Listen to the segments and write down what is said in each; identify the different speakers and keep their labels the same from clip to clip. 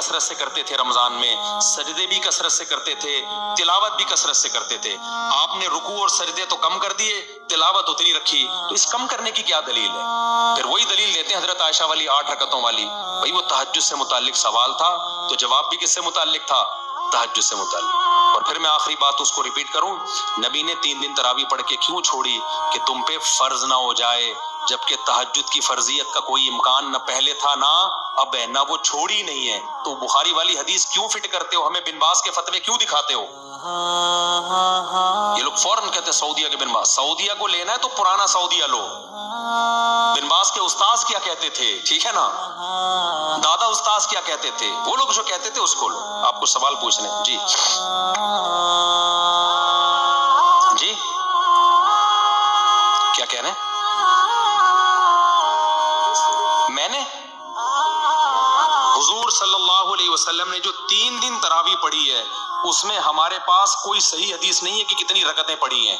Speaker 1: کثرت سے کرتے تھے رمضان میں، سجدے بھی کثرت سے کرتے تھے، تلاوت بھی کثرت سے کرتے تھے. آپ نے رکوع اور سجدے تو کم کر دیے، تلاوت اتنی رکھی، تو اس کم کرنے کی کیا دلیل ہے؟ پھر وہی دلیل دیتے ہیں حضرت عائشہ والی 8 رکعتوں والی. بھائی وہ تہجد سے متعلق سوال تھا تو جواب بھی کس سے متعلق تھا؟ تہجد سے متعلق. اور پھر میں آخری بات اس کو ریپیٹ کروں، نبی نے 3 دن تراویح پڑھ کے کیوں چھوڑی؟ کہ تم پہ فرض نہ ہو جائے، جبکہ تہجد کی فرضیت کا کوئی امکان نہ پہلے تھا نہ اب ہے، نہ وہ چھوڑی نہیں ہے. تو بخاری والی حدیث کیوں فٹ کرتے ہو؟ ہمیں بن باز کے فتوے کیوں دکھاتے ہو؟ یہ لوگ فوراً کہتے ہیں سعودیہ کے بن باز. سعودیہ کو لینا ہے تو پرانا سعودیہ لو. بن باز کے استاذ کیا کہتے تھے؟ ٹھیک ہے نا، دادا استاذ کیا کہتے تھے؟ وہ لوگ جو کہتے تھے اس کو لو. آپ کو سوال پوچھنے جی جی کیا کہہ رہے ہیں؟ میں نے حضور صلی اللہ علیہ وسلم نے جو 3 دن تراویح پڑھی ہے اس میں ہمارے پاس کوئی صحیح حدیث نہیں ہے کہ کتنی رکعتیں پڑھی ہیں.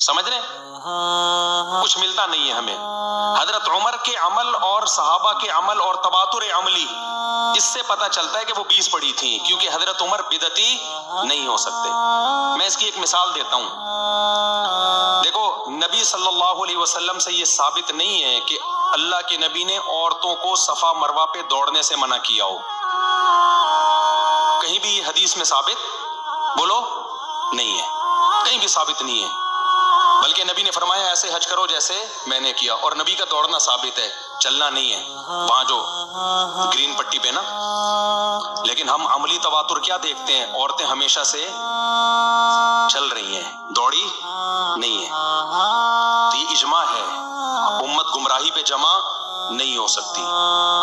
Speaker 1: سمجھ رہے ہیں؟ کچھ ملتا نہیں ہے ہمیں. حضرت عمر کے عمل اور صحابہ کے عمل اور تواتر عملی، اس سے پتہ چلتا ہے کہ وہ 20 پڑھی تھیں، کیونکہ حضرت عمر بدعتی نہیں ہو سکتے. میں اس کی ایک مثال دیتا ہوں. دیکھو نبی صلی اللہ علیہ وسلم سے یہ ثابت نہیں ہے کہ اللہ کے نبی نے عورتوں کو صفا مروہ پہ دوڑنے سے منع کیا ہو. کہیں بھی یہ حدیث میں ثابت بولو نہیں ہے، کہیں بھی ثابت نہیں ہے. بلکہ نبی نے فرمایا ایسے حج کرو جیسے میں نے کیا. اور نبی کا دوڑنا ثابت ہے، چلنا نہیں ہے وہاں جو گرین پٹی پہ نا. لیکن ہم عملی تواتر کیا دیکھتے ہیں؟ عورتیں ہمیشہ سے چل رہی ہیں، دوڑی نہیں ہے. تو یہ اجماع ہے، امت گمراہی پہ جمع نہیں ہو سکتی.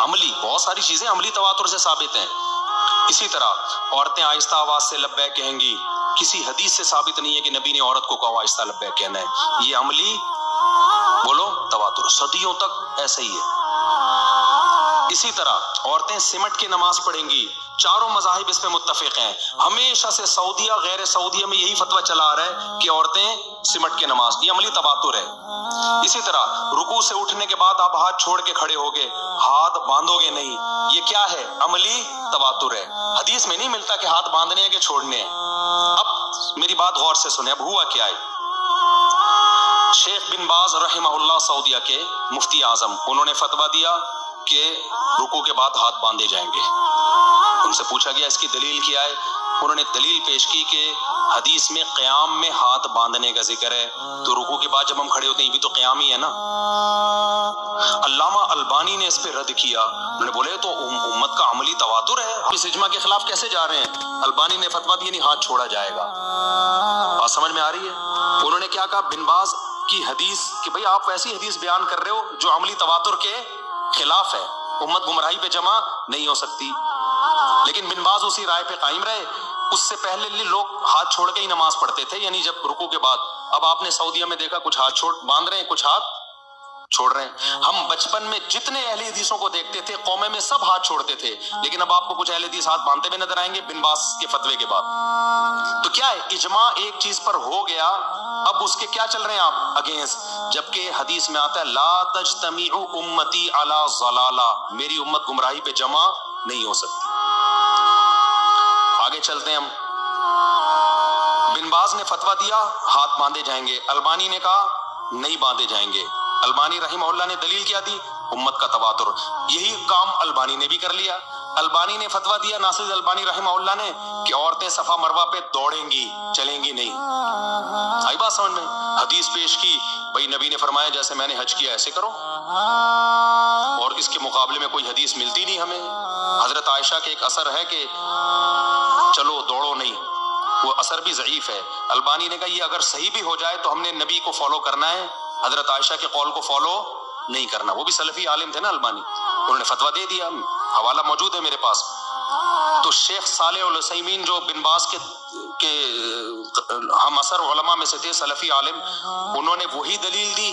Speaker 1: عملی بہت ساری چیزیں عملی تواتر سے ثابت ہیں. اسی طرح عورتیں آہستہ آواز سے لبیک کہیں گی، کسی حدیث سے ثابت نہیں ہے کہ نبی نے عورت کو کہا آہستہ لبیک کہنا ہے. یہ عملی بولو تواتر صدیوں تک ایسا ہی ہے. اسی طرح عورتیں سمٹ کے نماز پڑھیں گی. چاروں مذاہب اس پہ متفق ہیں. ہمیشہ سے سعودیہ غیر سعودیہ میں یہی فتویٰ چلا آ رہا ہے کہ عورتیں سمٹ کے نماز، یہ عملی تواتر ہے. اسی طرح رکوع سے اٹھنے کے بعد آپ ہاتھ چھوڑ کے کھڑے ہوگے، ہاتھ باندھو گے نہیں، یہ کیا ہے؟ عملی تواتر ہے. حدیث میں نہیں ملتا کہ ہاتھ باندھنے ہیں کہ چھوڑنے ہیں. اب میری بات غور سے سنیں. اب ہوا کیا ہے؟ شیخ بن باز رحمہ اللہ سعودیہ کے مفتی اعظم، انہوں نے فتویٰ دیا کہ رکوع کے بعد ہاتھ باندھے جائیں گے. ان سے پوچھا گیا اس کی دلیل کیا ہے؟ انہوں نے دلیل پیش کی کہ حدیث میں قیام میں ہاتھ باندھنے کا ذکر ہے، تو رکوع کے بعد جب ہم کھڑے ہوتے ہیں یہ بھی تو قیام ہی ہے نا. علامہ البانی نے اس پہ رد کیا. انہوں نے بولے تو امت کا عملی تواتر ہے، اس اجماع کے خلاف کیسے جا رہے ہیں؟ البانی نے فتویٰ دیا نہیں، ہاتھ چھوڑا جائے گا. بات سمجھ میں آ رہی ہے؟ انہوں نے کیا کہا؟ بن باز کی حدیث کہ بھئی آپ ایسی حدیث بیان کر رہے ہو جو عملی تواتر کے خلاف ہے، امت گمراہی پہ جمع نہیں ہو سکتی. لیکن بن باز اسی رائے پہ قائم رہے. اس سے پہلے لوگ ہاتھ چھوڑ کے ہی نماز پڑھتے تھے، یعنی جب رکوع کے بعد. اب آپ نے سعودیہ میں دیکھا کچھ ہاتھ باندھ رہے ہیں، کچھ ہاتھ چھوڑ رہے ہیں. ہم بچپن میں جتنے اہل حدیثوں کو دیکھتے تھے قومے میں سب ہاتھ چھوڑتے تھے، لیکن اب آپ کو کچھ اہل حدیث ہاتھ باندھتے ہوئے نظر آئیں گے بن باز کے فتوے کے بعد. تو کیا ہے؟ اجماع ایک چیز پر ہو گیا، اب اس کے کیا چل رہے ہیں آپ؟ اگینسٹ. جبکہ حدیث میں آتا ہے لا تجتمع امتی علی ضلالہ، میری امت گمراہی پہ جمع نہیں ہو سکتی. آگے چلتے ہیں ہم. بن باز نے فتویٰ دیا ہاتھ باندھے جائیں گے، البانی نے کہا نہیں باندھے جائیں گے. البانی رحمہ اللہ نے دلیل کیا دی؟ امت کا تواتر. یہی کام البانی نے بھی کر لیا. البانی نے فتویٰ دیا، ناصر البانی رحمہ اللہ نے، کہ عورتیں صفا مروہ پہ دوڑیں گی، چلیں گی نہیں. آئی بات سمجھ میں؟ حدیث پیش کی، بھئی نبی نے فرمایا جیسے میں نے حج کیا ایسے کرو، اور اس کے مقابلے میں کوئی حدیث ملتی نہیں ہمیں. حضرت عائشہ کے ایک اثر ہے کہ چلو دوڑو نہیں، وہ اثر بھی ضعیف ہے. البانی نے کہا یہ اگر صحیح بھی ہو جائے تو ہم نے نبی کو فالو کرنا ہے، حضرت عائشہ کے قول کو فالو نہیں کرنا. وہ بھی سلفی عالم تھے نا البانی، انہوں نے فتویٰ دے دیا، حوالہ موجود ہے میرے پاس. تو شیخ صالح العثیمین جو بن باز کے ہم اثر علماء میں سے تھے، سلفی عالم، انہوں نے وہی دلیل دی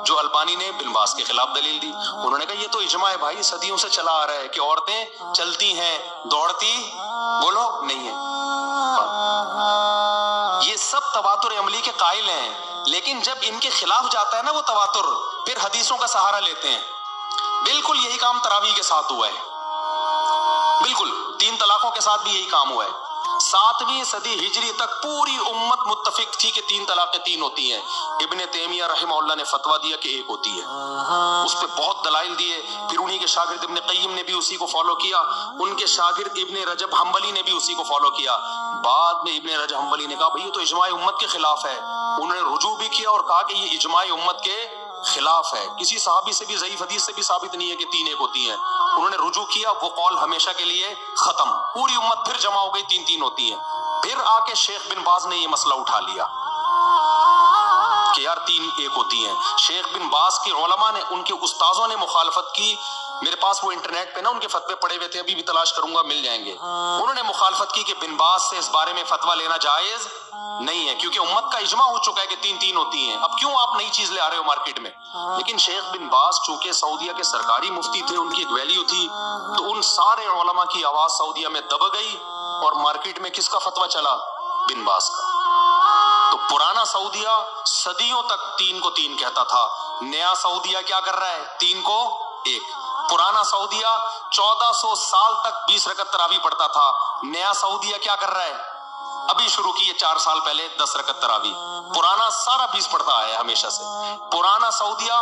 Speaker 1: جو البانی نے بن باز کے خلاف دلیل دی. انہوں نے کہا یہ تو اجماع ہے بھائی، صدیوں سے چلا آ رہا ہے کہ عورتیں چلتی ہیں، دوڑتی بولو نہیں ہے. یہ سب تواتر عملی کے قائل ہیں، لیکن جب ان کے خلاف جاتا ہے نا وہ تواتر، پھر حدیثوں کا سہارا لیتے ہیں. بالکل یہی کام تراویح کے ساتھ ہوا ہے. بالکل بالکل 3 طلاقوں کے ساتھ بھی یہی کام ہوا ہے۔ 7ویں صدی ہجری تک پوری امت متفق تھی کہ 3 طلاقیں 3 ہوتی ہیں۔ ابن تیمیہ رحمہ اللہ نے فتویٰ دیا کہ 1 ہوتی ہے، اس پہ بہت دلائل دیے، پھر انہی کے شاگرد ابن قیم نے بھی اسی کو فالو کیا، ان کے شاگرد ابن رجب حنبلی نے بھی اسی کو فالو کیا۔ بعد میں ابن رجب حنبلی نے کہا بھئی یہ تو اجماع امت کے خلاف ہے، انہوں نے رجوع بھی کیا اور کہا کہ یہ اجماع امت کے خلاف ہے، کسی صحابی سے بھی ضعیف حدیث سے بھی ثابت نہیں ہے کہ 3 1 ہوتی ہیں۔ انہوں نے رجوع کیا، وہ قول ہمیشہ کے لیے ختم، پوری امت پھر جمع ہو گئی 3 3 ہوتی ہیں۔ پھر آ کے شیخ بن باز نے یہ مسئلہ اٹھا لیا کہ یار 3 1 ہوتی ہیں۔ شیخ بن باز کے علماء نے، ان کے استاذوں نے مخالفت کی، میرے پاس وہ انٹرنیٹ پہ نا ان کے فتوے پڑے ہوئے تھے، ابھی بھی تلاش کروں گا مل جائیں گے۔ انہوں نے مخالفت کی کہ بن باز سے اس بارے میں فتویٰ لینا جائز نہیں ہے، کیونکہ امت کا اجماع ہو چکا ہے کہ 3 3 ہوتی ہیں، اب کیوں آپ نئی چیز لے آ رہے ہو مارکیٹ میں۔ لیکن شیخ بن باز چونکہ سعودیہ کے سرکاری مفتی تھے، ان کی ایک ویلیو تھی، تو ان سارے علماء کی آواز سعودیہ میں دب گئی اور مارکیٹ میں کس کا فتویٰ چلا؟ بن باز کا۔ تو پرانا سعودیہ صدیوں تک 3 کو 3 کہتا تھا، نیا سعودیہ کیا کر رہا ہے؟ 3 کو 1۔ پرانا سعودیہ 1400 سال تک 20 رکعت تراویح پڑھتا تھا، نیا سعودیہ کیا کر رہا ہے؟ ابھی شروع کی ہے 4 سال پہلے 10 رکعت تراویح، پرانا سارا 20 پڑھتا آیا ہے ہمیشہ سے۔ پرانا سعودیہ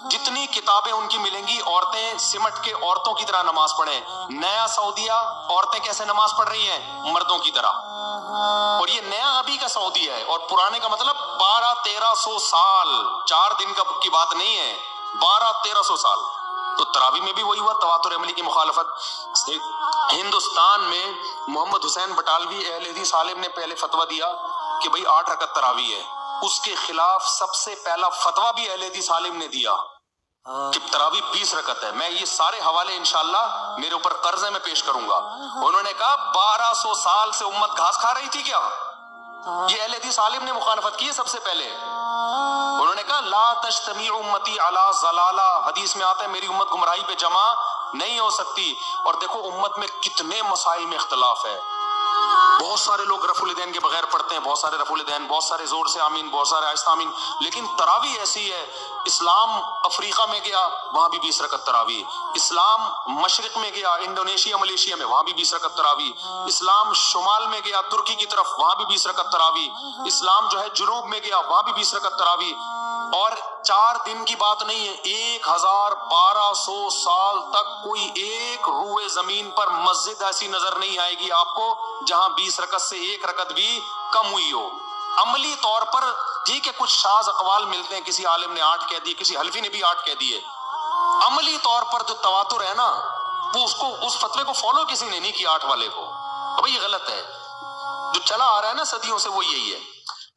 Speaker 1: جتنی کتابیں ان کی ملیں گی، عورتیں سمٹ کے عورتوں کی طرح نماز پڑھیں، نیا سعودیہ عورتیں کیسے نماز پڑھ رہی ہیں؟ مردوں کی طرح۔ اور یہ نیا ابھی کا سعودیہ ہے، اور پرانے کا مطلب 1200-1300 سال، 4 دن کی بات نہیں ہے، 1200-1300 سال۔ تو تراویح میں بھی وہی ہوا، تواتر عملی کی مخالفت۔ ہندوستان میں محمد حسین بٹالوی اہل حدیث عالم نے پہلے فتویٰ دیا کہ بھئی 8 رکعت تراویح ہے، اس کے خلاف سب سے پہلا فتویٰ بھی اہل حدیث عالم نے دیا کہ تراویح 20 رکعت ہے۔ میں یہ سارے حوالے انشاءاللہ میرے اوپر قرض ہے، میں پیش کروں گا۔ انہوں نے کہا 1200 سال سے امت گھاس کھا رہی تھی کیا؟ یہ اہل حدیث عالم نے مخالفت کی ہے سب سے پہلے۔ انہوں نے کہا لا تجتمع امتی علی ضلالہ، حدیث میں آتا ہے میری امت گمراہی پہ جمع نہیں ہو سکتی۔ اور دیکھو امت میں کتنے مسائل میں اختلاف ہے، بہت سارے لوگ رفع الیدین کے بغیر پڑھتے ہیں، بہت سارے رفع الیدین، بہت سارے زور سے آمین، بہت سارے آہستہ آمین، لیکن تراویح ایسی ہے۔ اسلام افریقہ میں گیا، وہاں بھی 20 رکعت تراویح، اسلام مشرق میں گیا، انڈونیشیا ملیشیا میں، وہاں بھی 20 رکعت تراویح، اسلام شمال میں گیا ترکی کی طرف، وہاں بھی 20 رکعت تراویح، اسلام جو ہے جنوب میں گیا، وہاں بھی 20 رکعت تراویح۔ اور 4 دن کی بات نہیں ہے، 1200 سال تک کوئی ایک روئے زمین پر مسجد ایسی نظر نہیں آئے گی آپ کو جہاں 20 رکعت سے 1 رکعت بھی کم ہوئی ہو۔ عملی طور پر ٹھیک ہے کچھ شاذ اقوال ملتے ہیں، کسی عالم نے 8 کہہ دیے، کسی حلفی نے بھی 8 کہہ دیے، عملی طور پر جو تواتر ہے نا، وہ اس فتوے کو فالو کسی نے نہیں کیا 8 والے کو، اب یہ غلط ہے۔ جو چلا آ رہا ہے نا صدیوں سے وہ یہی ہے۔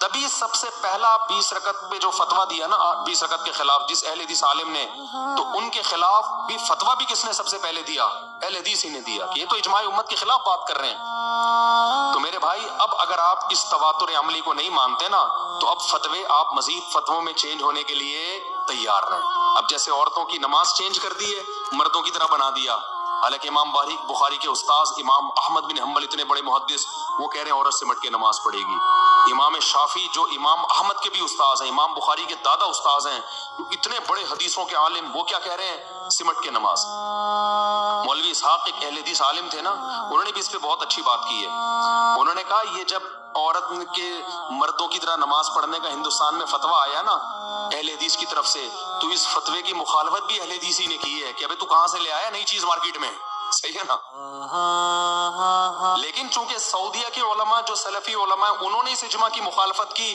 Speaker 1: تبھی سب سے پہلا 20 رکعت پہ جو فتویٰ دیا نا 20 رکعت کے خلاف، جس اہل حدیث عالم نے، تو ان کے خلاف بھی فتویٰ بھی کس نے سب سے پہلے دیا؟ اہل حدیث ہی نے دیا کہ یہ تو اجماع امت کے خلاف بات کر رہے ہیں۔ تو میرے بھائی اب اگر آپ اس تواتر عملی کو نہیں مانتے نا، تو اب فتوے آپ مزید فتووں میں چینج ہونے کے لیے تیار رہیں۔ اب جیسے عورتوں کی نماز چینج کر دی ہے، مردوں کی طرح بنا دیا، حالانکہ امام بخاری کے استاذ امام احمد بن حنبل اتنے بڑے محدث، وہ کہہ رہے ہیں عورت سمٹ کے نماز پڑھے گی۔ امام شافعی جو امام احمد کے بھی استاذ ہیں، امام بخاری کے دادا استاذ ہیں، اتنے بڑے حدیثوں کے عالم، وہ کیا کہہ رہے ہیں؟ سمٹ کے نماز۔ مولوی اسحاق ایک اہل حدیث عالم تھے نا، انہوں نے بھی اس پہ بہت اچھی بات کی ہے۔ انہوں نے کہا یہ جب عورت کے مردوں کی طرح نماز پڑھنے کا ہندوستان میں فتویٰ آیا نا اہل حدیث کی طرف سے، تو اس فتوے کی مخالفت بھی اہل حدیث ہی نے کی ہے کہ ابے تو کہاں سے لے آیا نئی چیز مارکیٹ میں، صحیح ہے نا۔ لیکن چونکہ سعودیہ کے علماء جو سلفی علماء انہوں نے اس اجماع کی مخالفت کی،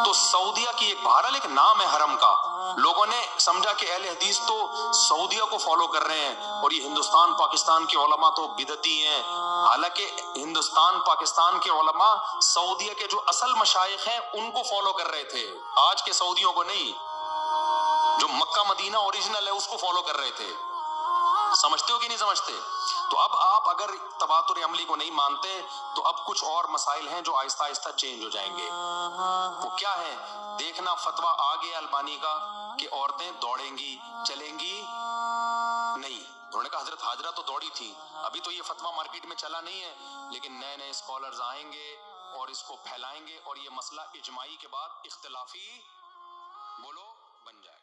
Speaker 1: تو سعودیہ کی ایک بہرحال ایک نام ہے حرم کا، لوگوں نے سمجھا کہ اہل حدیث تو سعودیہ کو فالو کر رہے ہیں اور یہ ہندوستان پاکستان کے علماء تو بدعتی ہیں۔ حالانکہ ہندوستان پاکستان کے علماء سعودیہ کے جو اصل مشائخ ہیں ان کو فالو کر رہے تھے، آج کے سعودیوں کو نہیں، جو مکہ مدینہ اوریجنل ہے اس کو فالو کر رہے تھے۔ سمجھتے ہو کہ نہیں سمجھتے؟ تو اب آپ اگر تواتر عملی کو نہیں مانتے تو اب کچھ اور مسائل ہیں جو آہستہ آہستہ چینج ہو جائیں گے۔ وہ کیا ہے؟ دیکھنا فتویٰ آ گیا البانی کا کہ عورتیں دوڑیں گی چلیں گی نہیں، انہوں نے کہا حضرت حاجرہ تو دوڑی تھی، ابھی تو یہ فتویٰ مارکیٹ میں چلا نہیں ہے، لیکن نئے نئے اسکالرز آئیں گے اور اس کو پھیلائیں گے اور یہ مسئلہ اجماعی کے بعد اختلافی بن جائے۔